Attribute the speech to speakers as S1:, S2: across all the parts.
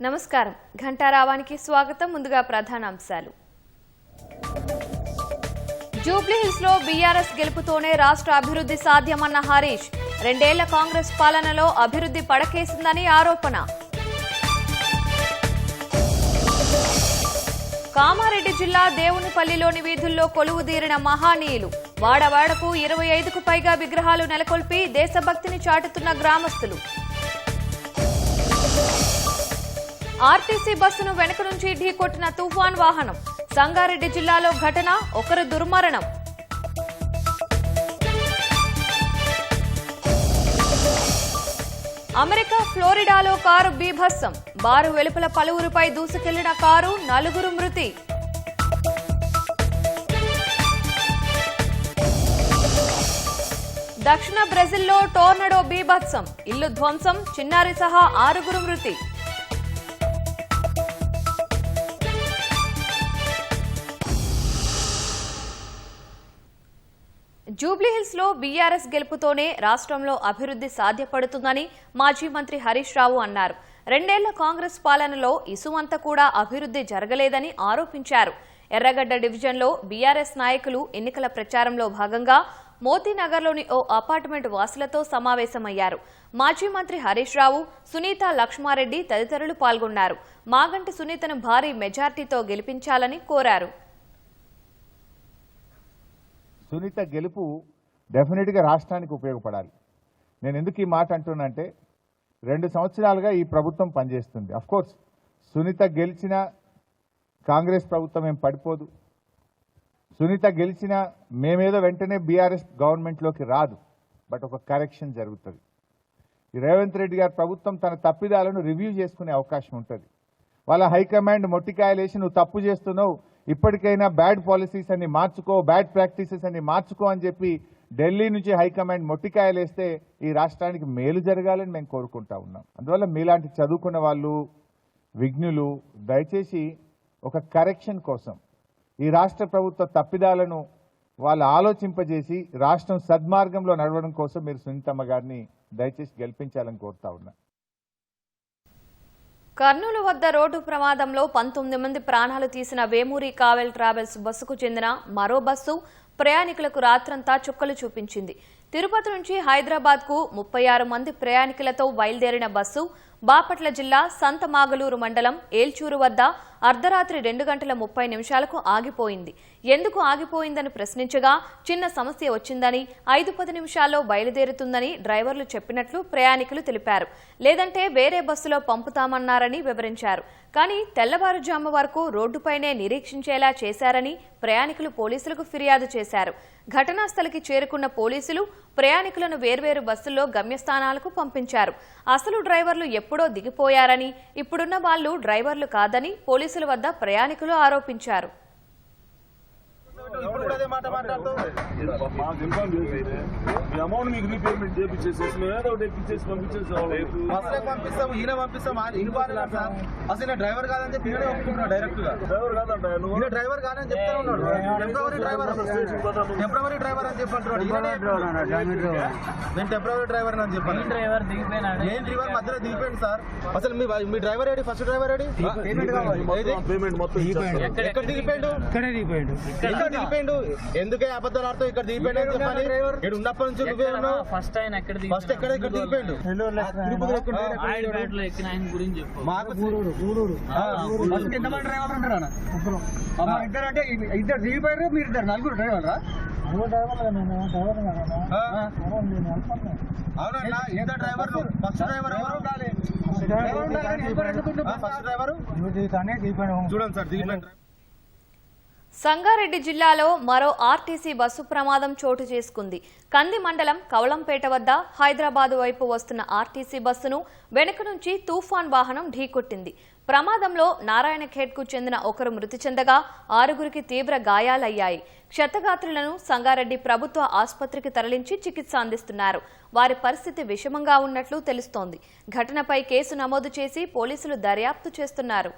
S1: నమస్కారం ఘంటారావానికి స్వాగతం ముందుగా ప్రధానాంశాలు జూబ్లీ హిల్స్ లో బీఆర్ఎస్ గెలుపుతోనే రాష్ట్ర అభివృద్ధి సాధ్యమన్న హరీష్ రెండేళ్ల కాంగ్రెస్ పాలనలో అభివృద్ధి పడకేసిందని ఆరోపణ కామారెడ్డి జిల్లా దేవునిపల్లిలోని వీధుల్లో కొలువుదీరిన మహానీయులు వాడవాడకు 25కు పైగా విగ్రహాలు నెలకొల్పి దేశభక్తిని చాటుతున్న గ్రామస్తులు ఆర్టీసీ బస్సును వెనుక నుంచి ఢీకొట్టిన తుఫాన్ వాహనం సంగారెడ్డి జిల్లాలో ఘటన ఒకరు దుర్మరణం అమెరికా ఫ్లోరిడాలో కారు బీభత్సం బారు వెలుపల పలువురిపై దూసుకెళ్లిన కారు 4 మృతి దక్షిణ బ్రెజిల్లో టోర్నడో బీభత్సం ఇల్లు ధ్వంసం చిన్నారి సహా 6 మృతి జూబ్లీహిల్స్ లో బీఆర్ఎస్ గెలుపుతోనే రాష్ట్రంలో అభివృద్ధి సాధ్యపడుతుందని మాజీ మంత్రి హరీష్ రావు అన్నారు. రెండేళ్ల కాంగ్రెస్ పాలనలో ఇసుమంత కూడా అభివృద్ధి జరగలేదని ఆరోపించారు. ఎర్రగడ్డ డివిజన్లో బీఆర్ఎస్ నాయకులు ఎన్నికల ప్రచారంలో భాగంగా మోతీనగర్లోని ఓ అపార్ట్మెంట్ వాసులతో సమావేశమయ్యారు. మాజీ మంత్రి హరీష్ రావు, సునీత లక్ష్మారెడ్డి తదితరులు పాల్గొన్నారు. మాగంటి సునీతను భారీ మెజార్టీతో గెలిపించాలని కోరారు.
S2: సునీత గెలుపు డెఫినెట్గా రాష్ట్రానికి ఉపయోగపడాలి. నేను ఎందుకు ఈ మాట అంటున్నానంటే 2 సంవత్సరాలుగా ఈ ప్రభుత్వం పనిచేస్తుంది. అఫ్కోర్స్ సునీత గెలిచిన కాంగ్రెస్ ప్రభుత్వం ఏం పడిపోదు. సునీత గెలిచిన మేమేదో వెంటనే బీఆర్ఎస్ గవర్నమెంట్లోకి రాదు. బట్ ఒక కరెక్షన్ జరుగుతుంది. ఈ రేవంత్ రెడ్డి గారి ప్రభుత్వం తన తప్పిదాలను రివ్యూ చేసుకునే అవకాశం ఉంటుంది. వాళ్ళ హైకమాండ్ మొట్టికాయలేసి నువ్వు తప్పు చేస్తున్నావు, ఇప్పటికైనా బ్యాడ్ పాలసీస్ అన్ని మార్చుకో, బ్యాడ్ ప్రాక్టీసెస్ అన్ని మార్చుకో అని చెప్పి ఢిల్లీ నుంచి హైకమాండ్ మొట్టికాయలేస్తే ఈ రాష్ట్రానికి మేలు జరగాలని మేము కోరుకుంటా ఉన్నాం. అందువల్ల మీలాంటి చదువుకున్న వాళ్ళు, విజ్ఞులు దయచేసి ఒక కరెక్షన్ కోసం ఈ రాష్ట్ర ప్రభుత్వ తప్పిదాలను వాళ్ళు ఆలోచింపజేసి రాష్ట్రం సద్మార్గంలో నడవడం కోసం మీరు సునీతమ్మ గారిని దయచేసి గెలిపించాలని కోరుతా ఉన్నా.
S1: కర్నూలు వద్ద రోడ్డు ప్రమాదంలో 19 మంది ప్రాణాలు తీసిన వేమూరి కావెల్ ట్రావెల్స్ బస్సుకు చెందిన మరో బస్సు ప్రయాణికులకు రాత్రంతా చుక్కలు చూపించింది. తిరుపతి నుంచి హైదరాబాద్ కు 36 మంది ప్రయాణికులతో బయలుదేరిన బస్సు బాపట్ల జిల్లా సంతమాగలూరు మండలం ఏల్చూరు వద్ద అర్ధరాత్రి 2:30 ఆగిపోయింది. ఎందుకు ఆగిపోయిందని ప్రశ్నించగా చిన్న సమస్య వచ్చిందని 5-10 నిమిషాల్లో బయలుదేరుతుందని డ్రైవర్లు చెప్పినట్లు ప్రయాణికులు తెలిపారు. లేదంటే వేరే బస్సులో పంపుతామన్నారని వివరించారు. కానీ తెల్లవారుజాము వరకు రోడ్డుపైనే నిరీక్షించేలా చేశారని ప్రయాణికులు పోలీసులకు ఫిర్యాదు చేశారు. ఘటనా స్థలికి చేరుకున్న పోలీసులు ప్రయాణికులను వేర్వేరు బస్సుల్లో గమ్యస్థానాలకు పంపించారు. అసలు డ్రైవర్లు ఎప్పుడో దిగిపోయారని, ఇప్పుడున్న వాళ్లు డ్రైవర్లు కాదని పోలీసుల వద్ద ప్రయాణికులు ఆరోపించారు.
S3: డ్రైవర్ కాదని చెప్పి డైరెక్ట్ గా డ్రైవర్ కాదని చెప్తా ఉన్నాడు. టెంపరరీ డ్రైవర్ అని చెప్పంటున్నాడు. నేను టెంపరరీ డ్రైవర్ అని చెప్పాను. మెయిన్ డ్రైవర్ మధ్యలో దిగిపోయింది సార్. అసలు మీ డ్రైవర్ ఏడి? ఫస్ట్ డ్రైవర్ ఏడి? ఎక్కడ దిగిపోయిండు? దిగిపోయిండు. ఎందుకే అబద్ధాలు ఆడుతావు? ఇక్కడ దిగిపోయిండు అని చెప్పాలి. ఇక్కడ ఉన్నప్పటి నుంచి నువ్వే ఉన్నావు. ఫస్ట్ ఎక్కడ ఇక్కడ దిగిపోయిండు? ఎంతమంది డ్రైవర్ ఉంటారా? ఇద్దరు అంటే ఇద్దరు దిగిపోయారు. మీరు ఇద్దరు 4 డ్రైవర్రా? అవునన్నా, ఇద్దరు డ్రైవర్లు. ఫస్ట్ డ్రైవర్ ఎవరు? ఫస్ట్ డ్రైవర్ చూడండి సార్ దిగిపోయింది.
S1: సంగారెడ్డి జిల్లాలో మరో ఆర్టీసీ బస్సు ప్రమాదం చోటు చేసుకుంది. కంది మండలం కవలంపేట వద్ద హైదరాబాద్ వైపు వస్తున్న ఆర్టీసీ బస్సును వెనుక నుంచి తుఫాన్ వాహనం ఢీకొట్టింది. ప్రమాదంలో నారాయణఖేడ్కు చెందిన ఒకరు మృతి చెందగా 6గురికి తీవ్ర గాయాలయ్యాయి. క్షతగాత్రులను సంగారెడ్డి ప్రభుత్వ ఆసుపత్రికి తరలించి చికిత్స అందిస్తున్నారు. వారి పరిస్థితి విషమంగా ఉన్నట్లు తెలుస్తోంది. ఘటనపై కేసు నమోదు చేసి పోలీసులు దర్యాప్తు చేస్తున్నారు.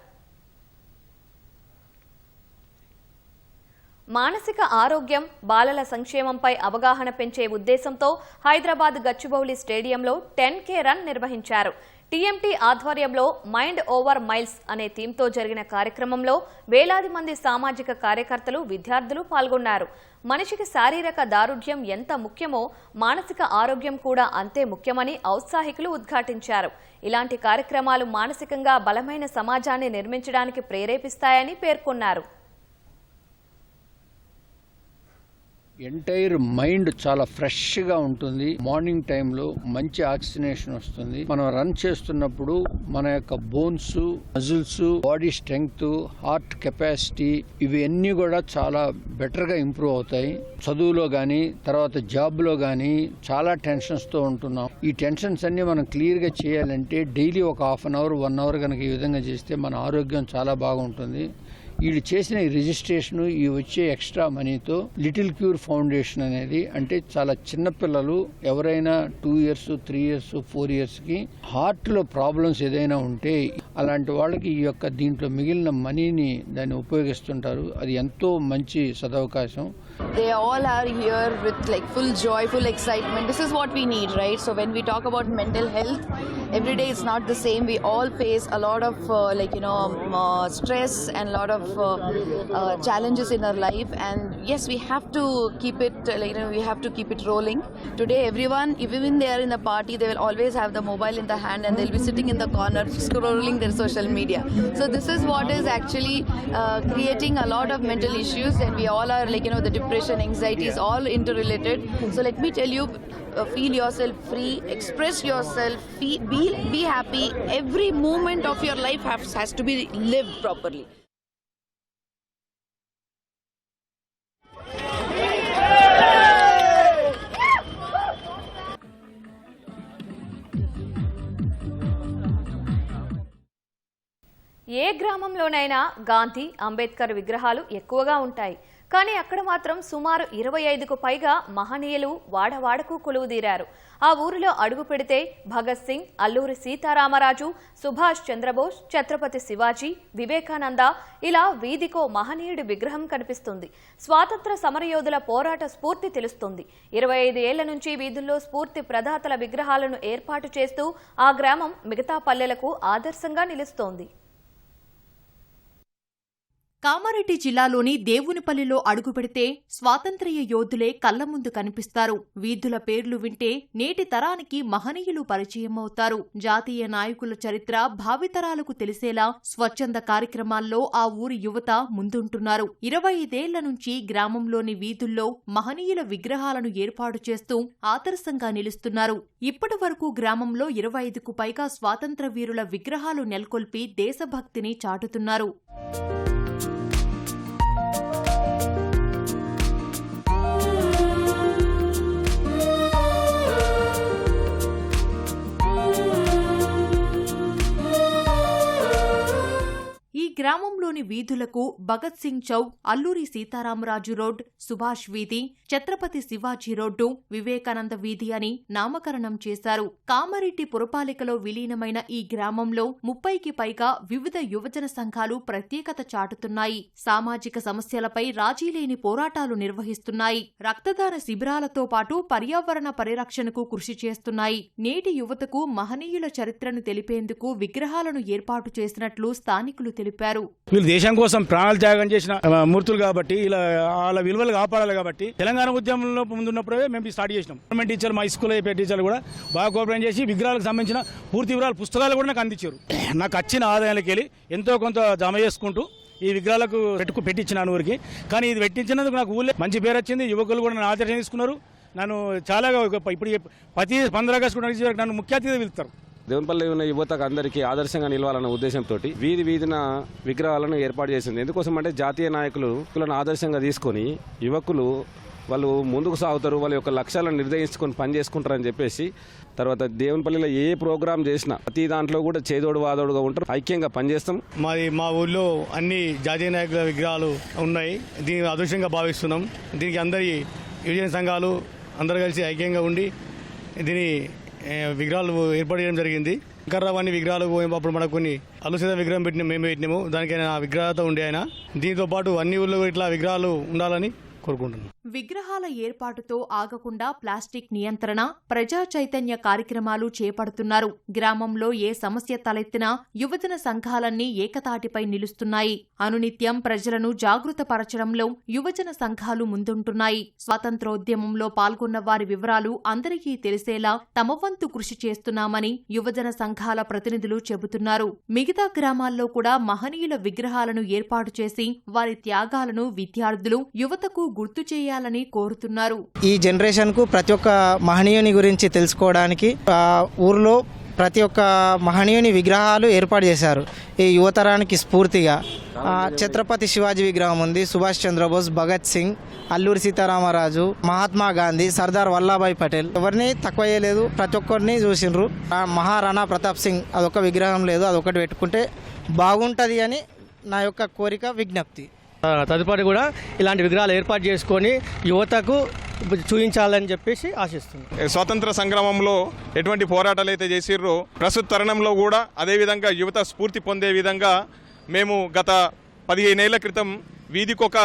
S1: మానసిక ఆరోగ్యం, బాలల సంక్షేమంపై అవగాహన పెంచే ఉద్దేశంతో హైదరాబాద్ గచ్చిబౌలి స్టేడియంలో 10K రన్ నిర్వహించారు. టీఎంటీ ఆధ్వర్యంలో మైండ్ ఓవర్ మైల్స్ అనే థీమ్తో జరిగిన కార్యక్రమంలో వేలాది మంది సామాజిక కార్యకర్తలు, విద్యార్థులు పాల్గొన్నారు. మనిషికి శారీరక దారుఢ్యం ఎంత ముఖ్యమో మానసిక ఆరోగ్యం కూడా అంతే ముఖ్యమని ఔత్సాహికులు ఉద్ఘాటించారు. ఇలాంటి కార్యక్రమాలు మానసికంగా బలమైన సమాజాన్ని నిర్మించడానికి ప్రేరేపిస్తాయని పేర్కొన్నారు.
S4: ఎంటైర్ మైండ్ చాలా ఫ్రెష్గా ఉంటుంది. మార్నింగ్ టైంలో మంచి ఆక్సిజనేషన్ వస్తుంది. మనం రన్ చేస్తున్నప్పుడు మన యొక్క bones, muscles, body strength, heart capacity ఇవన్నీ కూడా చాలా బెటర్గా ఇంప్రూవ్ అవుతాయి. చదువులో కానీ తర్వాత జాబ్లో కానీ చాలా టెన్షన్స్తో ఉంటున్నాం. ఈ టెన్షన్స్ అన్ని మనం క్లియర్గా చేయాలంటే డైలీ ఒక హాఫ్ అన్ అవర్ 1 అవర్ కనుక ఈ విధంగా చేస్తే మన ఆరోగ్యం చాలా బాగుంటుంది. వీళ్ళు చేసిన ఈ రిజిస్ట్రేషన్, ఈ వచ్చే ఎక్స్ట్రా మనీతో లిటిల్ క్యూర్ ఫౌండేషన్ అనేది, అంటే చాలా చిన్నపిల్లలు ఎవరైనా 2 years, 3 years, 4 yearsకి హార్ట్లో ప్రాబ్లమ్స్ ఏదైనా ఉంటే అలాంటి వాళ్ళకి ఈ యొక్క దీంట్లో మిగిలిన మనీని దాన్ని ఉపయోగిస్తుంటారు. అది ఎంతో మంచి సదవకాశం.
S5: They all are here with like full joy, full excitement. This is what we need, right? So when we talk about mental health, every day is not the same. We all face a lot of stress and a lot of challenges in our life, and yes, we have to keep it we have to keep it rolling. Today everyone, even they are in the party, they will always have the mobile in the hand and they'll be sitting in the corner scrolling their social media. So this is what is actually creating a lot of mental issues, and we all are the depression, anxiety is all interrelated. So let me tell you, feel yourself free, express yourself, be happy. Every moment of your life has to be lived properly.
S1: ఏ గ్రామంలోనైనా గాంధీ, అంబేద్కర్ విగ్రహాలు ఎక్కువగా ఉంటాయి. కానీ అక్కడ మాత్రం సుమారు 25కు పైగా మహనీయులు వాడవాడకు కొలువుదీరారు. ఆ ఊరిలో అడుగు పెడితే భగత్ సింగ్, అల్లూరి సీతారామరాజు, సుభాష్ చంద్రబోస్, ఛత్రపతి శివాజీ, వివేకానంద, ఇలా వీధికో మహనీయుడి విగ్రహం కనిపిస్తుంది. స్వాతంత్ర సమరయోధుల పోరాట స్ఫూర్తి తెలుస్తుంది. 25 ఏళ్ల నుంచి వీధుల్లో స్ఫూర్తి ప్రదాతల విగ్రహాలను ఏర్పాటు చేస్తూ ఆ గ్రామం మిగతా పల్లెలకు ఆదర్శంగా నిలుస్తోంది.
S6: కామారెడ్డి జిల్లాలోని దేవునిపల్లిలో అడుగుపెడితే స్వాతంత్ర్య యోధులే కళ్ల ముందు కనిపిస్తారు. వీధుల పేర్లు వింటే నేటి తరానికి మహనీయులు పరిచయమవుతారు. జాతీయ నాయకుల చరిత్ర భావితరాలకు తెలిసేలా స్వచ్ఛంద కార్యక్రమాల్లో ఆ ఊరి యువత ముందుంటున్నారు. 25 ఏళ్ల నుంచి గ్రామంలోని వీధుల్లో మహనీయుల విగ్రహాలను ఏర్పాటు చేస్తూ ఆదర్శంగా నిలుస్తున్నారు. ఇప్పటి వరకు గ్రామంలో 25కు పైగా స్వాతంత్ర వీరుల విగ్రహాలు నెలకొల్పి దేశభక్తిని చాటుతున్నారు. ఈ గ్రామంలోని వీధులకు భగత్ సింగ్ చౌక్, అల్లూరి సీతారామరాజు రోడ్, సుభాష్ వీధి, ఛత్రపతి శివాజీ రోడ్డు, వివేకానంద వీధి అని నామకరణం చేశారు. కామారెడ్డి పురపాలికలో విలీనమైన ఈ గ్రామంలో 30కి పైగా వివిధ యువజన సంఘాలు ప్రత్యేకత చాటుతున్నాయి. సామాజిక సమస్యలపై రాజీలేని పోరాటాలు నిర్వహిస్తున్నాయి. రక్తదాన శిబిరాలతో పాటు పర్యావరణ పరిరక్షణకు కృషి చేస్తున్నాయి. నేటి యువతకు మహనీయుల చరిత్రను తెలిపేందుకు విగ్రహాలను ఏర్పాటు చేసినట్లు స్థానికులు తెలిపారు.
S7: వీళ్ళు దేశం కోసం ప్రాణాలు త్యాగం చేసిన మూర్తులు కాబట్టి ఇలా వాళ్ళ విలువలు కాపాడాలి కాబట్టి తెలంగాణ ఉద్యమంలో ముందున్నప్పుడే మేము స్టార్ట్ చేసినాం. గవర్నమెంట్ టీచర్లు, మా స్కూల్ అయిపోయే టీచర్లు కూడా బాగా కోఆపరేట్ చేసి విగ్రహాలకు సంబంధించిన పూర్తి వివరాలు పుస్తకాలు కూడా నాకు అందించారు. నాకు వచ్చిన ఆదాయాలకు వెళ్ళి ఎంతో కొంత జమ చేసుకుంటూ ఈ విగ్రహాలకు పెట్టించినాను ఊరికి. కానీ ఇది పెట్టించినందుకు నాకు ఊళ్ళో మంచి పేరు వచ్చింది. యువకులు కూడా నన్ను ఆదర్శం తీసుకున్నారు. నన్ను చాలా ఇప్పుడు ప్రతి 15 ఆగస్టు నన్ను ముఖ్య అతిథిగా పిలుస్తారు.
S8: దేవునిపల్లి ఉన్న యువతకు అందరికీ ఆదర్శంగా నిలవాలన్న ఉద్దేశంతో వీధిన విగ్రహాలను ఏర్పాటు చేసింది. ఎందుకోసం అంటే జాతీయ నాయకులను ఆదర్శంగా తీసుకొని యువకులు వాళ్ళు ముందుకు సాగుతారు, వాళ్ళ యొక్క లక్ష్యాలను నిర్ణయించుకొని పని చేసుకుంటారని చెప్పేసి తర్వాత దేవునిపల్లిలో ఏ ప్రోగ్రాం చేసినా ప్రతి దాంట్లో కూడా చేదోడు వాదోడుగా ఉంటారు, ఐక్యంగా పనిచేస్తాం.
S7: మా ఊళ్ళో అన్ని జాతీయ నాయకుల విగ్రహాలు ఉన్నాయి. దీన్ని అదృష్టంగా భావిస్తున్నాం. దీనికి అందరి యువజన సంఘాలు అందరూ కలిసి ఐక్యంగా ఉండి దీని విగ్రహాలు ఏర్పాటు చేయడం జరిగింది. శంకర్రావు విగ్రహాలు అప్పుడు మనకు కొన్ని అలుసీత విగ్రహం మేము పెట్టినాము. దానికైనా విగ్రహత ఉండే ఆయన. దీంతో పాటు అన్ని ఊళ్ళో ఇట్లా విగ్రహాలు ఉండాలని కోరుకుంటున్నాం.
S6: విగ్రహాల ఏర్పాటుతో ఆగకుండా ప్లాస్టిక్ నియంత్రణ, ప్రజా చైతన్య కార్యక్రమాలు చేపడుతున్నారు. గ్రామంలో ఏ సమస్య తలెత్తినా యువజన సంఘాలన్నీ ఏకతాటిపై నిలుస్తున్నాయి. అనునిత్యం ప్రజలను జాగృతపరచడంలో యువజన సంఘాలు ముందుంటున్నాయి. స్వాతంత్రోద్యమంలో పాల్గొన్న వారి వివరాలు అందరికీ తెలిసేలా తమ వంతు కృషి చేస్తున్నామని యువజన సంఘాల ప్రతినిధులు చెబుతున్నారు. మిగతా గ్రామాల్లో కూడా మహనీయుల విగ్రహాలను ఏర్పాటు చేసి వారి త్యాగాలను విద్యార్థులు, యువతకు గుర్తు చేయాలని కోరుతున్నారు.
S9: ఈ జనరేషన్ కు ప్రతి ఒక్క మహనీయుని గురించి తెలుసుకోవడానికి ఊర్లో ప్రతి ఒక్క మహనీయుని విగ్రహాలు ఏర్పాటు చేశారు. ఈ యువతరానికి స్ఫూర్తిగా ఛత్రపతి శివాజీ విగ్రహం ఉంది, సుభాష్ చంద్రబోస్, భగత్ సింగ్, అల్లూరి సీతారామరాజు, మహాత్మా గాంధీ, సర్దార్ వల్లభాయ్ పటేల్, ఎవరిని తక్కువ చేయలేదు, ప్రతి ఒక్కరిని చూసిండ్రు. మహారాణా ప్రతాప్ సింగ్ అదొక విగ్రహం లేదు, అదొకటి పెట్టుకుంటే బాగుంటుంది అని నా యొక్క కోరిక, విజ్ఞప్తి.
S10: తదుపరి కూడా ఇలాంటి విగ్రహాలు ఏర్పాటు చేసుకొని యువతకు చూపించాలని చెప్పేసి ఆశిస్తున్నాం.
S11: స్వాతంత్ర సంగ్రామంలో ఎటువంటి పోరాటాలు అయితే చేసిర్రో ప్రస్తుత తరుణంలో కూడా అదేవిధంగా యువత స్ఫూర్తి పొందే విధంగా మేము గత 15 ఏళ్ల క్రితం వీధికొక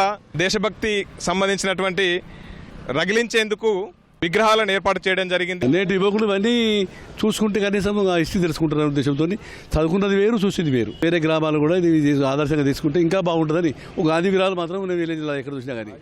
S11: దేశభక్తి సంబంధించినటువంటి రగిలించేందుకు విగ్రహాలను ఏర్పాటు చేయడం జరిగింది.
S12: నేటి యువకులు అన్నీ చూసుకుంటే కనీసం హిస్టరీ తెలుసుకుంటున్న ఉద్దేశంతో చదువుకున్నది వేరు, చూసింది వేరు. వేరే గ్రామాలు కూడా ఇది ఆదర్శంగా తీసుకుంటే ఇంకా బాగుంటుందని ఒక గాంధీ విగ్రహాలు మాత్రం నేను విలేజ్ ఎక్కడ చూసినా కానీ.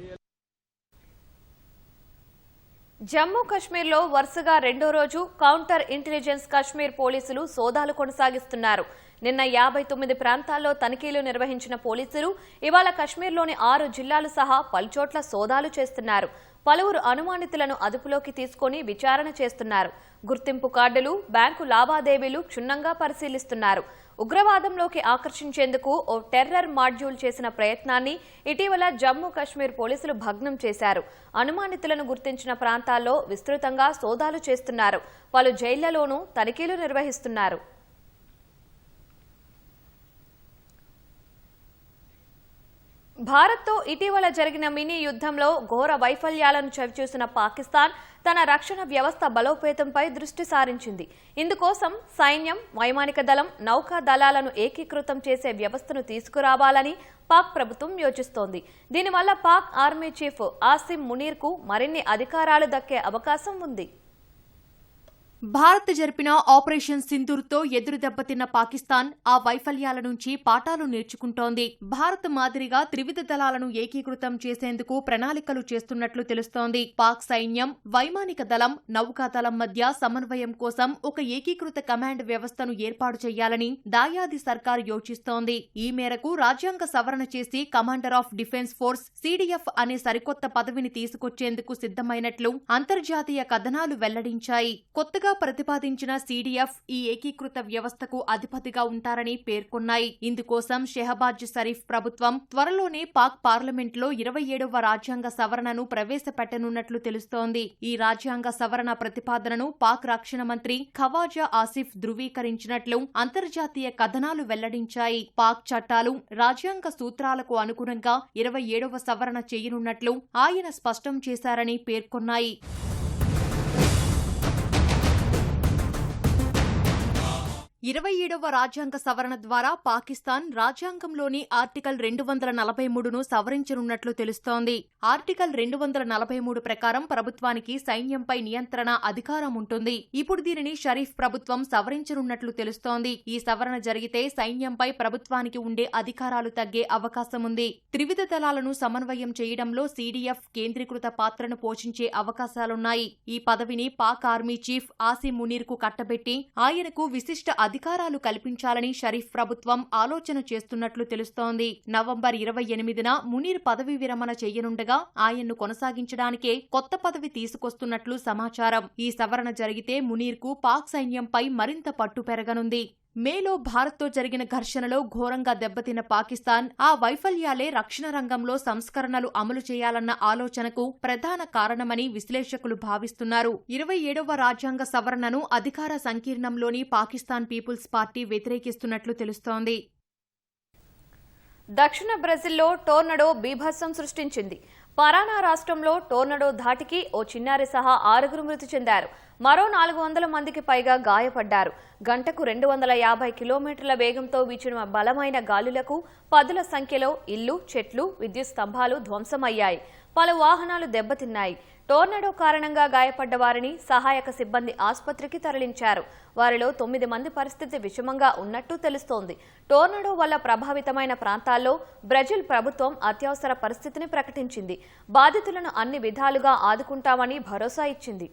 S1: జమ్మూ కశ్మీర్లో వరుసగా రెండో రోజు కౌంటర్ ఇంటెలిజెన్స్ కశ్మీర్ పోలీసులు సోదాలు కొనసాగిస్తున్నారు. నిన్న 59 ప్రాంతాల్లో తనిఖీలు నిర్వహించిన పోలీసులు ఇవాళ కశ్మీర్లోని 6 జిల్లాలు సహా పలుచోట్ల సోదాలు చేస్తున్నారు. పలువురు అనుమానితులను అదుపులోకి తీసుకుని విచారణ చేస్తున్నారు. గుర్తింపు కార్డులు, బ్యాంకు లావాదేవీలు క్షుణ్ణంగా పరిశీలిస్తున్నారు. ఉగ్రవాదంలోకి ఆకర్షించేందుకు ఓ టెర్రర్ మాడ్యూల్ చేసిన ప్రయత్నాన్ని ఇటీవల జమ్మూ కశ్మీర్ పోలీసులు భగ్నం చేశారు. అనుమానితులను గుర్తించిన ప్రాంతాల్లో విస్తృతంగా సోదాలు చేస్తున్నారు. పలు జైళ్లలోనూ తనిఖీలు నిర్వహిస్తున్నారు. భారత్తో ఇటీవల జరిగిన మినీ యుద్ధంలో ఘోర వైఫల్యాలను చవిచూసిన పాకిస్తాన్ తన రక్షణ వ్యవస్థ బలోపేతంపై దృష్టి సారించింది. ఇందుకోసం సైన్యం, వైమానిక దళం, నౌకా దళాలను ఏకీకృతం చేసే వ్యవస్థను తీసుకురావాలని పాక్ ప్రభుత్వం యోచిస్తోంది. దీనివల్ల పాక్ ఆర్మీ చీఫ్ ఆసిమ్ మునీర్కు మరిన్ని అధికారాలు దక్కే అవకాశం ఉంది.
S6: భారత్ జరిపిన ఆపరేషన్ సింధూర్తో ఎదురు దెబ్బతిన్న పాకిస్తాన్ ఆ వైఫల్యాల నుంచి పాఠాలు నేర్చుకుంటోంది. భారత్ మాదిరిగా త్రివిధ దళాలను ఏకీకృతం చేసేందుకు ప్రణాళికలు చేస్తున్నట్లు తెలుస్తోంది. పాక్ సైన్యం, వైమానిక దళం, నౌకాదళం మధ్య సమన్వయం కోసం ఒక ఏకీకృత కమాండ్ వ్యవస్థను ఏర్పాటు చేయాలని దాయాది సర్కార్ యోచిస్తోంది. ఈ మేరకు రాజ్యాంగ సవరణ చేసి commander of defence force (CDF) అనే సరికొత్త పదవిని తీసుకొచ్చేందుకు సిద్ధమైనట్లు అంతర్జాతీయ కథనాలు వెల్లడించాయి. కొత్తగా ప్రతిపాదించిన CDF ఈ ఏకీకృత వ్యవస్థకు అధిపతిగా ఉంటారని పేర్కొన్నాయి. ఇందుకోసం షెహబాజ్ షరీఫ్ ప్రభుత్వం త్వరలోనే పాక్ పార్లమెంట్లో 27వ రాజ్యాంగ సవరణను ప్రవేశపెట్టనున్నట్లు తెలుస్తోంది. ఈ రాజ్యాంగ సవరణ ప్రతిపాదనను పాక్ రక్షణ మంత్రి ఖవాజా ఆసిఫ్ ధృవీకరించినట్లు అంతర్జాతీయ కథనాలు వెల్లడించాయి. పాక్ చట్టాలు, రాజ్యాంగ సూత్రాలకు అనుగుణంగా 27వ సవరణ చేయనున్నట్లు ఆయన స్పష్టం చేశారని పేర్కొన్నాయి. 27వ రాజ్యాంగ సవరణ ద్వారా పాకిస్తాన్ రాజ్యాంగంలోని ఆర్టికల్ 243ను సవరించనున్నట్లు తెలుస్తోంది. ఆర్టికల్ 243 ప్రకారం ప్రభుత్వానికి సైన్యంపై నియంత్రణ అధికారం ఉంటుంది. ఇప్పుడు దీనిని షరీఫ్ ప్రభుత్వం సవరించనున్నట్లు తెలుస్తోంది. ఈ సవరణ జరిగితే సైన్యంపై ప్రభుత్వానికి ఉండే అధికారాలు తగ్గే అవకాశముంది. త్రివిధ దళాలను సమన్వయం చేయడంలో CDF కేంద్రీకృత పాత్రను పోషించే అవకాశాలున్నాయి. ఈ పదవిని పాక్ ఆర్మీ చీఫ్ ఆసిమ్ మునీర్కు కట్టబెట్టి ఆయనకు విశిష్ట అధికారాలు కల్పించాలని షరీఫ్ ప్రభుత్వం ఆలోచన చేస్తున్నట్లు తెలుస్తోంది. నవంబర్ 28న మునీర్ పదవీ విరమణ చేయనుండగా ఆయన్ను కొనసాగించడానికే కొత్త పదవి తీసుకొస్తున్నట్లు సమాచారం. ఈ సవరణ జరిగితే మునీర్కు పాక్ సైన్యంపై మరింత పట్టు పెరగనుంది. మేలో భారత్తో జరిగిన ఘర్షణలో ఘోరంగా దెబ్బతిన్న పాకిస్తాన్ ఆ వైఫల్యాలే రక్షణ రంగంలో సంస్కరణలు అమలు చేయాలన్న ఆలోచనకు ప్రధాన కారణమని విశ్లేషకులు భావిస్తున్నారు. 27వ రాజ్యాంగ సవరణను అధికార సంకీర్ణంలోని పాకిస్తాన్ పీపుల్స్ పార్టీ వ్యతిరేకిస్తున్నట్లు తెలుస్తోంది.
S1: దక్షిణ బ్రెజిల్లో టోర్నడో బీభత్సం సృష్టించింది. పరానా రాష్ట్రంలో టోర్నడో ధాటికి ఓ చిన్నారి సహా 6 మృతి చెందారు. మరో 400 మందికి పైగా గాయపడ్డారు. గంటకు 250 కిలోమీటర్ల వేగంతో వీచిన బలమైన గాలులకు పదుల సంఖ్యలో ఇళ్లు, చెట్లు, విద్యుత్ స్తంభాలు ధ్వంసమయ్యాయి. పలు వాహనాలు దెబ్బతిన్నాయి. టోర్నడో కారణంగా గాయపడ్డ వారిని సహాయక సిబ్బంది ఆసుపత్రికి తరలించారు. వారిలో 9 మంది పరిస్థితి విషమంగా ఉన్నట్టు తెలుస్తోంది. టోర్నడో వల్ల ప్రభావితమైన ప్రాంతాల్లో బ్రెజిల్ ప్రభుత్వం అత్యవసర పరిస్థితిని ప్రకటించింది. బాధితులను అన్ని విధాలుగా ఆదుకుంటామని భరోసా ఇచ్చింది.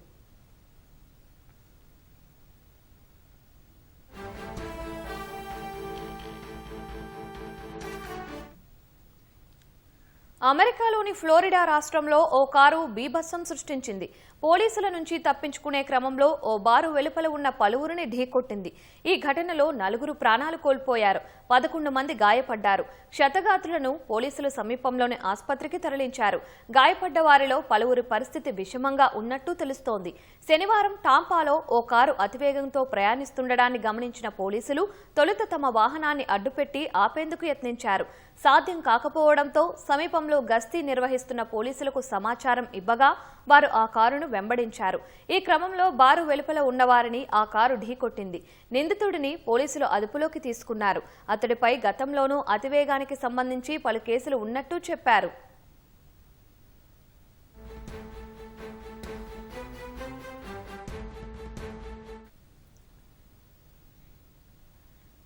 S1: అమెరికాలోని ఫ్లోరిడా రాష్ట్రంలో ఓ కారు బీభత్సం సృష్టించింది. పోలీసుల నుంచి తప్పించుకునే క్రమంలో ఓ బారు వెలుపల ఉన్న పలువురిని ఢీకొట్టింది. ఈ ఘటనలో 4 ప్రాణాలు కోల్పోయారు. 11 మంది గాయపడ్డారు. క్షతగాత్రులను పోలీసులు సమీపంలోని ఆసుపత్రికి తరలించారు. గాయపడ్డ వారిలో పలువురి పరిస్థితి విషమంగా ఉన్నట్టు తెలుస్తోంది. శనివారం టాంపాలో ఓ కారు అతివేగంతో ప్రయాణిస్తుండడాన్ని గమనించిన పోలీసులు తొలుత తమ వాహనాన్ని అడ్డుపెట్టి ఆపేందుకు యత్నించారు. సాధ్యం కాకపోవడంతో సమీపంలో గస్తీ నిర్వహిస్తున్న పోలీసులకు సమాచారం ఇవ్వగా వారు ఆ కారును వెంబడించారు. ఈ క్రమంలో బారు వెలుపల ఉన్నవారిని ఆ కారు ఢీకొట్టింది. నిందితుడిని పోలీసులు అదుపులోకి తీసుకున్నారు. అతడిపై గతంలోనూ అతివేగానికి సంబంధించి పలు కేసులు ఉన్నట్టు చెప్పారు.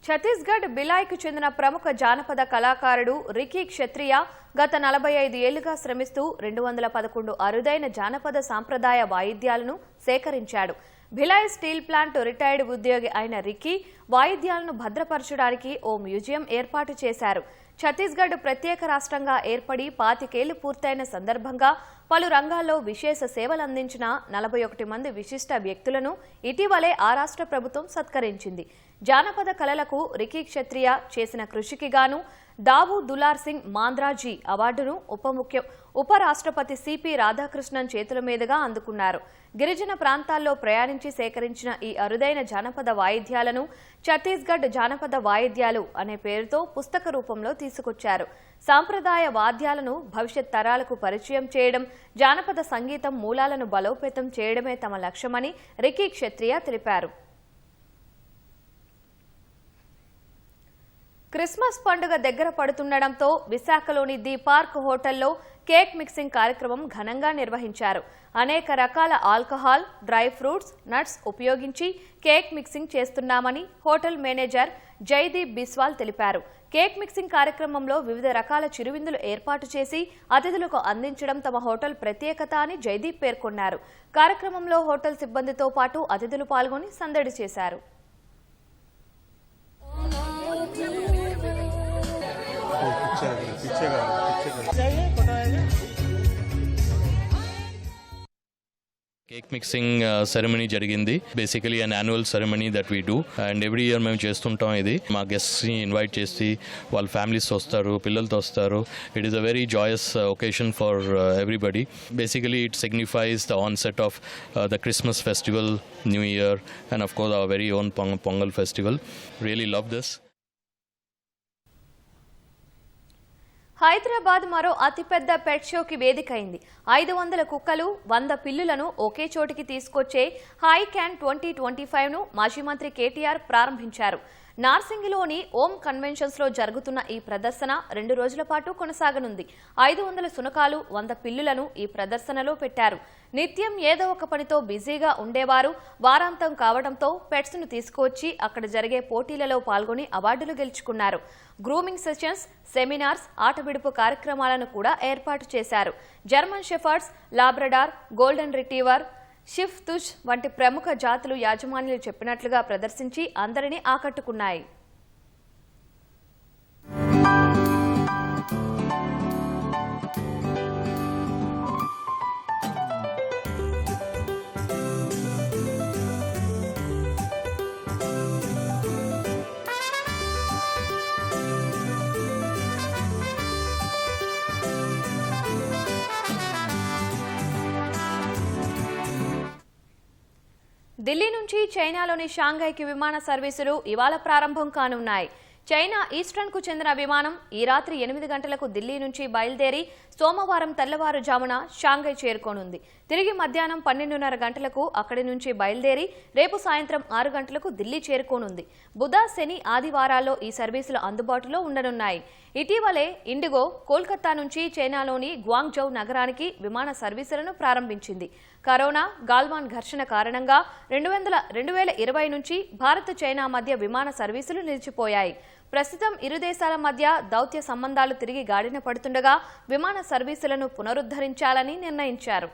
S1: ఛత్తీస్గఢ్ బిలాయ్కు చెందిన ప్రముఖ జానపద కళాకారుడు రికీ క్షత్రియ గత 45 ఏళ్లుగా శ్రమిస్తూ 211 అరుదైన జానపద సాంప్రదాయ వాయిద్యాలను సేకరించాడు. భిలాయ్ స్టీల్ ప్లాంట్ రిటైర్డ్ ఉద్యోగి అయిన రికీ వాయిద్యాలను భద్రపరచడానికి ఓ మ్యూజియం ఏర్పాటు చేశారు. ఛత్తీస్గఢ్ ప్రత్యేక రాష్ట్రంగా ఏర్పడి 25 ఏళ్లు పూర్తయిన సందర్భంగా పలు రంగాల్లో విశేష సేవలందించిన 41 మంది విశిష్ట వ్యక్తులను ఇటీవలే ఆ రాష్ట్ర ప్రభుత్వం సత్కరించింది. జానపద కళలకు రికీ క్షత్రియ చేసిన కృషికి గాను దావు దులార్ సింగ్ మాంద్రాజీ అవార్డును ఉపరాష్ట్రపతి సిపి రాధాకృష్ణన్ చేతుల మీదుగా అందుకున్నారు. గిరిజన ప్రాంతాల్లో ప్రయాణించి సేకరించిన ఈ అరుదైన జానపద వాయిద్యాలను ఛత్తీస్గఢ్ జానపద వాయిద్యాలు అనే పేరుతో పుస్తక రూపంలో తీసుకొచ్చారు. సాంప్రదాయ వాద్యాలను భవిష్యత్ తరాలకు పరిచయం చేయడం, జానపద సంగీతం మూలాలను బలోపేతం చేయడమే తమ లక్ష్యమని రికీ క్షత్రియ తెలిపారు. క్రిస్మస్ పండుగ దగ్గర పడుతుండటంతో విశాఖలోని ది పార్క్ హోటల్లో కేక్ మిక్సింగ్ కార్యక్రమం ఘనంగా నిర్వహించారు. అనేక రకాల ఆల్కహాల్, డ్రై ఫ్రూట్స్, నట్స్ ఉపయోగించి కేక్ మిక్సింగ్ చేస్తున్నామని హోటల్ మేనేజర్ జైదీప్ బిస్వాల్ తెలిపారు. కేక్ మిక్సింగ్ కార్యక్రమంలో వివిధ రకాల చిరువిందులు ఏర్పాటు చేసి అతిథులకు అందించడం తమ హోటల్ ప్రత్యేకత అని జైదీప్ పేర్కొన్నారు. కార్యక్రమంలో హోటల్ సిబ్బందితో పాటు అతిథులు పాల్గొని సందడి చేశారు.
S13: కేక్ మిక్సింగ్ సెరమనీ జరిగింది. Basically an annual ceremony that we do and every year మేము చేస్తుంటాం. ఇది మా గెస్ట్స్ని ఇన్వైట్ చేసి వాళ్ళ ఫ్యామిలీస్ వస్తారు, పిల్లలతో వస్తారు. It is a very joyous occasion for everybody. Basically it signifies the onset of the Christmas festival, new year and of course our very own Pongal festival. Really love this.
S1: Hyderabad మరో అతిపెద్ద పెట్ షోకి వేదికైంది. 500 కుక్కలు, 100 పిల్లులను ఒకే చోటికి తీసుకొచ్చే హై క్యాన్ 2025ను మాజీ మంత్రి కేటీఆర్ ప్రారంభించారు. నార్సింగిలోని ఓం conventions లో జరుగుతున్న ఈ ప్రదర్శన 2 రోజుల పాటు కొనసాగనుంది. 500 శునకాలు, 100 పిల్లులను ఈ ప్రదర్శనలో పెట్టారు. నిత్యం ఏదో ఒక పనితో బిజీగా ఉండేవారు వారాంతం కావడంతో పెట్స్ ను తీసుకువచ్చి అక్కడ జరిగే పోటీలలో పాల్గొని అవార్డులు గెలుచుకున్నారు. గ్రూమింగ్ సెషన్స్, సెమినార్స్, ఆట విడుపు కార్యక్రమాలను కూడా ఏర్పాటు చేశారు. జర్మన్ షెఫర్డ్స్, లాబ్రడార్, గోల్డెన్ రిట్రీవర్, షిఫ్ తుష్ వంటి ప్రముఖ జాతులు యాజమాన్యులు చెప్పినట్లుగా ప్రదర్శించి అందరినీ ఆకట్టుకున్నాయి. ఢిల్లీ నుంచి చైనాలోని షాంఘైకి విమాన సర్వీసులు ఇవాళ ప్రారంభం కానున్నాయి. చైనా ఈస్టర్న్కు చెందిన విమానం ఈ రాత్రి 8 గంటలకు ఢిల్లీ నుంచి బయలుదేరి సోమవారం తెల్లవారుజామున షాంఘై చేరుకోనుంది. తిరిగి మధ్యాహ్నం 12:30 గంటలకు అక్కడి నుంచి బయలుదేరి రేపు సాయంత్రం 6 గంటలకు ఢిల్లీ చేరుకోనుంది. బుధ, శని, ఆదివారాల్లో ఈ సర్వీసులు అందుబాటులో ఉండనున్నాయి. ఇటీవలే ఇండిగో కోల్కతా నుంచి చైనాలోని గ్వాంగ్జౌ నగరానికి విమాన సర్వీసులను ప్రారంభించింది. కరోనా, గాల్వాన్ ఘర్షణ కారణంగా 2020 నుంచి భారత్, చైనా మధ్య విమాన సర్వీసులు నిలిచిపోయాయి. ప్రస్తుతం ఇరు దేశాల మధ్య దౌత్య సంబంధాలు తిరిగి గాడిన పడుతుండగా విమాన సర్వీసులను పునరుద్ధరించాలని నిర్ణయించారు.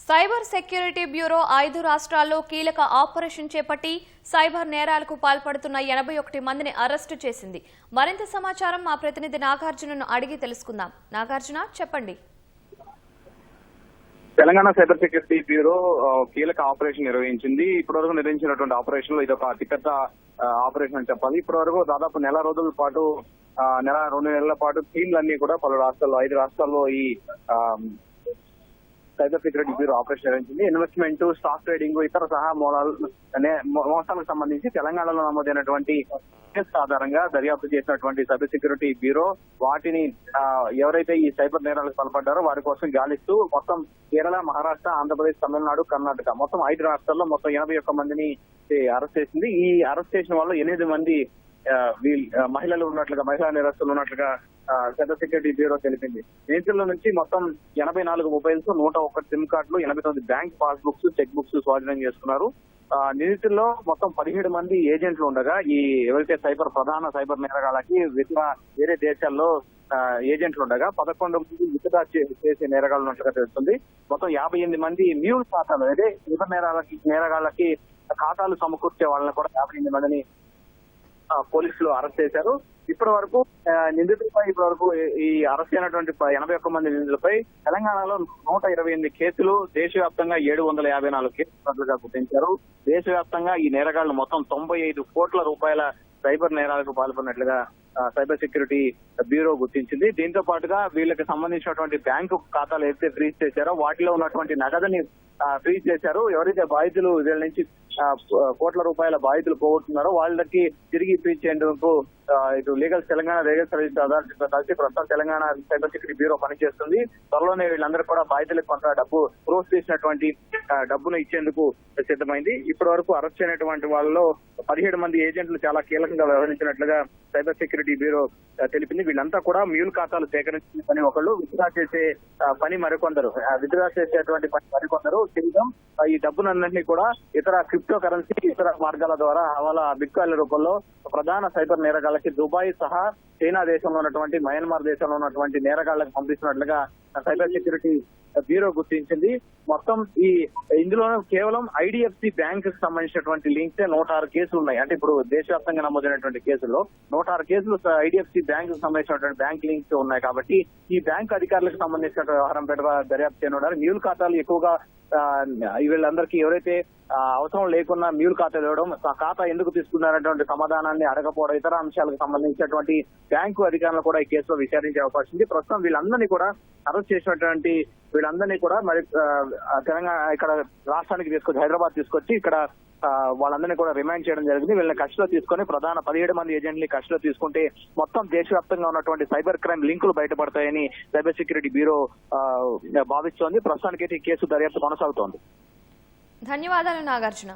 S1: సైబర్ సెక్యూరిటీ బ్యూరో 5 రాష్ట్రాల్లో కీలక ఆపరేషన్ చేపట్టి సైబర్ నేరాలకు పాల్పడుతున్న 81 మందిని అరెస్టు చేసింది. మరింత సమాచారం మా ప్రతినిధి నాగార్జునను అడిగి తెలుసుకుందాం. నాగార్జున, చెప్పండి.
S14: తెలంగాణ సైబర్ సెక్యూరిటీ బ్యూరో కీలక ఆపరేషన్ నిర్వహించింది. ఇప్పటివరకు నిర్వహించినటువంటి ఆపరేషన్ లో ఇది ఒక అతిపెద్ద ఆపరేషన్ అని చెప్పాలి. ఇప్పటివరకు దాదాపు నెల రోజుల పాటు 2 నెలల పాటు టీంలన్నీ కూడా పలు రాష్ట్రాల్లో 5 రాష్ట్రాల్లో ఈ సైబర్ సెక్యూరిటీ బ్యూరో ఆపరేషన్ నిర్వహించింది. ఇన్వెస్ట్మెంట్, స్టాక్ ట్రేడింగ్, ఇతర సహా మోసాలకు సంబంధించి తెలంగాణలో నమోదైనటువంటి కేసు ఆధారంగా దర్యాప్తు చేసినటువంటి సైబర్ సెక్యూరిటీ బ్యూరో వాటిని ఎవరైతే ఈ సైబర్ నేరాలకు పాల్పడ్డారో వారి కోసం గాలిస్తూ మొత్తం కేరళ, మహారాష్ట్ర, ఆంధ్రప్రదేశ్, తమిళనాడు, కర్ణాటక మొత్తం 5 రాష్ట్రాల్లో మొత్తం 81 మందిని అరెస్ట్ చేసింది. ఈ అరెస్ట్ చేసిన వాళ్ళు 8 మంది మహిళలు ఉన్నట్లుగా, మహిళా నేరస్తులు ఉన్నట్లుగా సైబర్ సెక్యూరిటీ బ్యూరో తెలిపింది. నిందితుల నుంచి మొత్తం 84 మొబైల్స్, 101 సిమ్ కార్డులు, 89 bank pass books, check books స్వాధీనం చేసుకున్నారు. నిందితుల్లో మొత్తం 17 మంది ఏజెంట్లు ఉండగా ఈ ఎవరైతే ప్రధాన సైబర్ నేరగాళ్ళకి వేరే దేశాల్లో ఏజెంట్లు ఉండగా 11 మంది విత్డ్రా చేసే నేరగాళ్ళు ఉన్నట్లుగా తెలుస్తుంది. మొత్తం 58 మంది మ్యూల్ ఖాతాలు, అదే సైబర్ నేరగాళ్ళకి ఖాతాలు సమకూర్చే వాళ్ళని కూడా 58 మందిని పోలీసులు అరెస్ట్ చేశారు. ఇప్పటి వరకు నిందితులపై ఈ అరెస్ట్ అయినటువంటి 81 మంది నిందితులపై తెలంగాణలో 128 కేసులు, దేశవ్యాప్తంగా 754 కేసులుగా గుర్తించారు. దేశవ్యాప్తంగా ఈ నేరగాళ్లు మొత్తం 95 కోట్ల రూపాయల సైబర్ నేరాలకు పాల్పడినట్లుగా సైబర్ సెక్యూరిటీ బ్యూరో గుర్తించింది. దీంతో పాటుగా వీళ్ళకి సంబంధించినటువంటి బ్యాంకు ఖాతాలు ఏదైతే ఫ్రీజ్ చేశారో వాటిలో ఉన్నటువంటి నగదుని ఫ్రీజ్ చేశారు. ఎవరైతే బాధితులు వీళ్ళ నుంచి కోట్ల రూపాయల బాధితులు పోగొట్టున్నారో వాళ్ళకి తిరిగి ఇప్పించేందుకు ఇటు తెలంగాణ లీగల్ సర్వీస్ అథారిటీతో కలిసి ప్రస్తుతం తెలంగాణ సైబర్ సెక్యూరిటీ బ్యూరో పనిచేస్తుంది. త్వరలోనే వీళ్ళందరూ కూడా బాధితులకు కొంత డబ్బు క్లోజ్ చేసినటువంటి డబ్బును ఇచ్చేందుకు సిద్ధమైంది. ఇప్పటి వరకు అరెస్ట్ అయినటువంటి వాళ్ళలో 17 మంది ఏజెంట్లు చాలా కీలకంగా వ్యవహరించినట్లుగా సైబర్ సెక్యూరిటీ బ్యూరో తెలిపింది. వీళ్ళంతా కూడా మ్యూల్ ఖాతాలు సేకరించిన పని ఒకళ్ళు, విత్డ్రా చేసే పని మరికొందరు, విత్డ్రా చేసేటువంటి పని మరికొందరు. కేవలం ఈ డబ్బునన్నింటినీ కూడా ఇతర క్రిప్టో కరెన్సీ, ఇతర మార్గాల ద్వారా హవాలా బిట్కాయిన్ల రూపంలో ప్రధాన సైబర్ నేరగాళ్ళకి దుబాయ్ సహా చైనా దేశంలో ఉన్నటువంటి, మయన్మార్ దేశంలో ఉన్నటువంటి నేరగాళ్లకు పంపిస్తున్నట్లుగా సైబర్ సెక్యూరిటీ బ్యూరో గుర్తించింది. మొత్తం ఇందులో కేవలం ఐడిఎఫ్సి బ్యాంక్ కి సంబంధించినటువంటి లింక్స్ 106 కేసులు ఉన్నాయి. అంటే ఇప్పుడు దేశవ్యాప్తంగా నమోదైనటువంటి కేసుల్లో 106 కేసులు ఐడిఎఫ్సి బ్యాంక్ కు సంబంధించినటువంటి బ్యాంక్ లింక్స్ ఉన్నాయి. కాబట్టి ఈ బ్యాంక్ అధికారులకు సంబంధించిన వ్యవహారం పెద్ద దర్యాప్తు చేయనున్నారు. మ్యూల్ ఖాతాలు ఎక్కువగా వీళ్ళందరికీ ఎవరైతే అవసరం లేకున్నా మ్యూల్ ఖాతాలు ఇవ్వడం, ఖాతా ఎందుకు తీసుకున్నారనేటువంటి సమాధానాన్ని అడగకపోవడం, ఇతర అంశాలకు సంబంధించినటువంటి బ్యాంకు అధికారులు కూడా ఈ కేసులో విచారించే అవకాశం ఉంది. ప్రస్తుతం వీళ్ళందరినీ కూడా అరెస్ట్ చేసినటువంటి వీళ్ళందరినీ కూడా మరి తెలంగాణ ఇక్కడ రాష్ట్రానికి తీసుకొచ్చి, హైదరాబాద్ తీసుకొచ్చి ఇక్కడ వాళ్ళందరినీ కూడా రిమాండ్ చేయడం జరిగింది. వీళ్ళని కస్టడీలో తీసుకొని ప్రధాన 17 మంది ఏజెంట్ని కస్టడీలో తీసుకుంటే మొత్తం దేశవ్యాప్తంగా ఉన్నటువంటి సైబర్ క్రైమ్ లింకులు బయటపడతాయని సైబర్ సెక్యూరిటీ బ్యూరో భావిస్తోంది. ప్రస్తుతానికైతే ఈ కేసు దర్యాప్తు కొనసాగుతోంది.
S1: ధన్యవాదాలు నాగార్జున.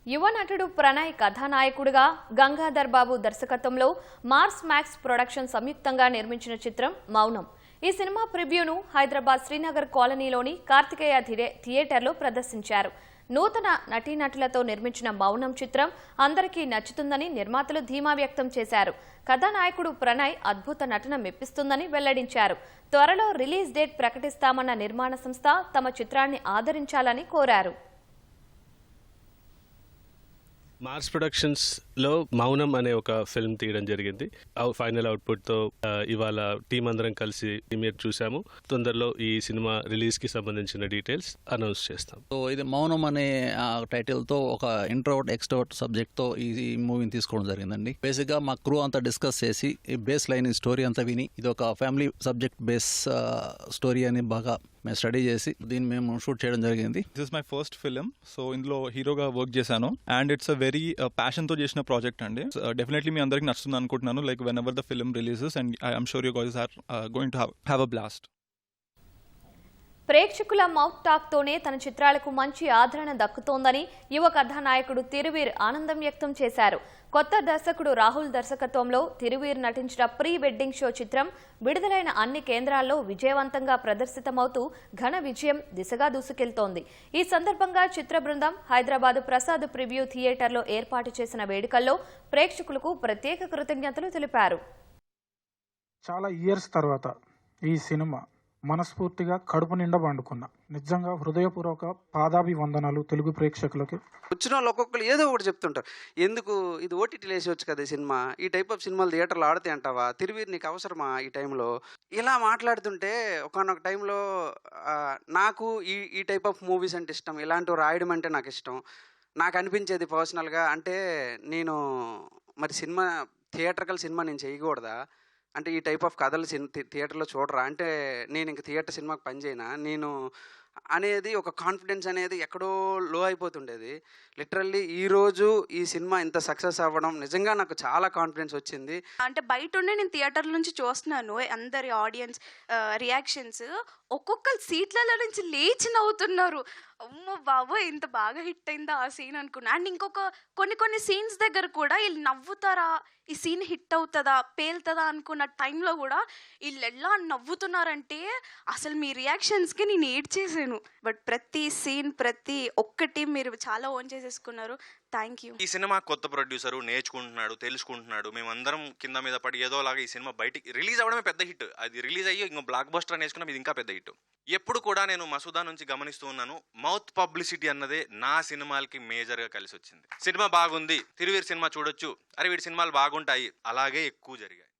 S1: యువ నటుడు ప్రణయ్ కథానాయకుడిగా గంగాధర్ బాబు దర్శకత్వంలో మార్స్ మ్యాక్స్ ప్రొడక్షన్ సంయుక్తంగా నిర్మించిన చిత్రం మౌనం. ఈ సినిమా ప్రివ్యూను హైదరాబాద్ శ్రీనగర్ కాలనీలోని కార్తికేయ థియేటర్లో ప్రదర్శించారు. నూతన నటీనటులతో నిర్మించిన మౌనం చిత్రం అందరికీ నచ్చుతుందని నిర్మాతలు ధీమా వ్యక్తం చేశారు. కథానాయకుడు ప్రణయ్ అద్భుత నటన మెప్పిస్తుందని వెల్లడించారు. త్వరలో రిలీజ్ డేట్ ప్రకటిస్తామన్న నిర్మాణ సంస్థ తమ చిత్రాన్ని ఆదరించాలని కోరారు.
S15: మార్స్ ప్రొడక్షన్స్లో మౌనం అనే ఒక ఫిల్మ్ తీయడం జరిగింది. ఫైనల్ అవుట్పుట్తో ఇవాళ టీం అందరం కలిసి ప్రీమియర్ చూసాము. తొందరలో ఈ సినిమా రిలీజ్కి సంబంధించిన డీటెయిల్స్ అనౌన్స్ చేస్తాం.
S16: సో ఇది మౌనం అనే టైటిల్తో ఒక ఇంట్రోవర్ట్ ఎక్స్ట్రోవర్ట్ సబ్జెక్ట్తో ఈ మూవీని తీసుకోవడం జరిగిందండి. బేసిక్గా మా క్రూ అంతా డిస్కస్ చేసి ఈ బేస్ లైన్ ఈ స్టోరీ అంతా విని ఇది ఒక ఫ్యామిలీ సబ్జెక్ట్ బేస్ స్టోరీ అని బాగా మేము స్టడీ చేసి దీన్ని మేము షూట్ చేయడం జరిగింది.
S17: This is my first film. So ఇందులో హీరోగా వర్క్ చేశాను అండ్ ఇట్స్ అ వెరీ ప్యాషన్తో చేసిన ప్రాజెక్ట్ అండి. డెఫినెట్లీ మీ అందరికి నచ్చుతుంది అనుకుంటున్నాను. Like whenever the film releases and I'm sure you guys are going to have a blast.
S1: ప్రేక్షకుల మౌత్ టాక్ తోనే తన చిత్రాలకు మంచి ఆదరణ దక్కుతోందని యువ కథానాయకుడు తిరువీర్ ఆనందం వ్యక్తం చేశారు. కొత్త దర్శకుడు రాహుల్ దర్శకత్వంలో తిరువీర్ నటించిన ప్రీ వెడ్డింగ్ షో చిత్రం విడుదలైన అన్ని కేంద్రాల్లో విజయవంతంగా ప్రదర్శితమవుతూ ఘన విజయం దిశగా దూసుకెళ్తోంది. ఈ సందర్భంగా చిత్ర బృందం హైదరాబాద్ ప్రసాద్ ప్రివ్యూ థియేటర్లో ఏర్పాటు చేసిన వేడుకల్లో ప్రేక్షకులకు ప్రత్యేక కృతజ్ఞతలు తెలిపారు.
S18: చాలా ఇయర్స్ తర్వాత ఈ సినిమా మనస్ఫూర్తిగా కడుపు నిండా పండుకున్నా. నిజంగా హృదయపూర్వక పాదాభివందనాలు తెలుగు ప్రేక్షకులకి.
S19: వచ్చిన వాళ్ళు ఒక్కొక్కరు ఏదో ఒకటి చెప్తుంటారు. ఎందుకు ఇది ఓటీటీలో వేసేవచ్చు కదా ఈ సినిమా, ఈ టైప్ ఆఫ్ సినిమాలు థియేటర్లో ఆడితే అంటావా, తిరువీర్ నీకు అవసరమా ఈ టైంలో, ఇలా మాట్లాడుతుంటే ఒకనొక టైంలో నాకు ఈ టైప్ ఆఫ్ మూవీస్ అంటే ఇష్టం, ఇలాంటివి రాయడం అంటే నాకు ఇష్టం. నాకు అనిపించేది పర్సనల్గా అంటే నేను మరి థియేటర్కల్ సినిమా నేను చేయకూడదా, అంటే ఈ టైప్ ఆఫ్ కథలు థియేటర్లో చూడరా, అంటే నేను ఇంక థియేటర్ సినిమాకి పనిచేయనా నేను అనేది ఒక కాన్ఫిడెన్స్ అనేది ఎక్కడో లో అయిపోతుండేది. లిటరల్లీ ఈరోజు ఈ సినిమా ఇంత సక్సెస్ అవ్వడం నిజంగా నాకు చాలా కాన్ఫిడెన్స్ వచ్చింది.
S20: అంటే బయట ఉండే నేను థియేటర్ నుంచి చూస్తున్నాను అందరి ఆడియన్స్ రియాక్షన్స్, ఒక్కొక్కరు సీట్లలో నుంచి లేచి నవ్వుతున్నారు. అమ్మో బాబు ఇంత బాగా హిట్ అయిందా ఆ సీన్ అనుకున్నా. అండ్ ఇంకొక కొన్ని సీన్స్ దగ్గర కూడా వీళ్ళు నవ్వుతారా, ఈ సీన్ హిట్ అవుతుందా పేలుతుందా అనుకున్న టైంలో కూడా వీళ్ళు ఎలా నవ్వుతున్నారంటే అసలు మీ రియాక్షన్స్కి నేను ఏడ్చేసాను. బట్ ప్రతి సీన్ ప్రతి ఒక్కటి మీరు చాలా ఓన్ చేసేసుకున్నారు. Thank you.
S21: ఈ సినిమా కొత్త ప్రొడ్యూసరు నేర్చుకుంటున్నాడు, తెలుసుకుంటున్నాడు. మేమందరం కింద మీద పడి ఏదోలాగా ఈ సినిమా బయటికి రిలీజ్ అవ్వడమే పెద్ద హిట్. అది రిలీజ్ అయ్యి ఇంకో బ్లాక్ బస్టర్ నేర్చుకున్నాం, ఇది ఇంకా పెద్ద హిట్. ఎప్పుడు కూడా నేను మసూదా నుంచి గమనిస్తూ ఉన్నాను, మౌత్ పబ్లిసిటీ అన్నదే నా సినిమాలకి మేజర్గా కలిసి వచ్చింది. సినిమా బాగుంది, తిరువీర్ సినిమా చూడొచ్చు, అరే వీడి సినిమాలు బాగుంటాయి, అలాగే ఎక్కువ జరిగాయి.